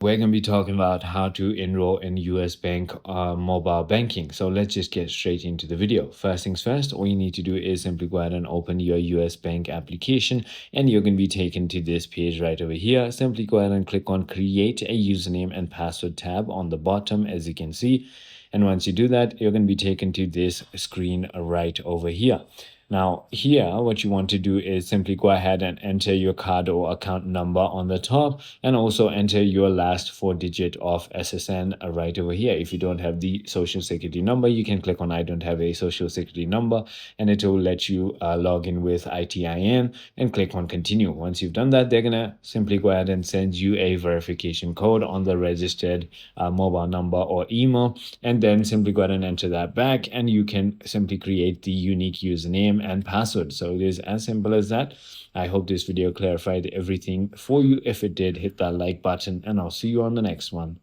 We're going to be talking about how to enroll in US Bank mobile banking. So let's just get straight into the video. First things first, all you need to do is simply go ahead and open your US Bank application, and you're going to be taken to this page right over here. Simply go ahead and click on create a username and password tab on the bottom, as you can see. And once you do that, you're going to be taken to this screen right over here. Now here, what you want to do is simply go ahead and enter your card or account number on the top, and also enter your last 4 digit of SSN right over here. If you don't have the social security number, you can click on I don't have a social security number, and it will let you log in with ITIN and click on continue. Once you've done that, they're gonna simply go ahead and send you a verification code on the registered mobile number or email, and then simply go ahead and enter that back, and you can simply create the unique username and password. So it is as simple as that. I hope this video clarified everything for you. If it did, hit that like button, and I'll see you on the next one.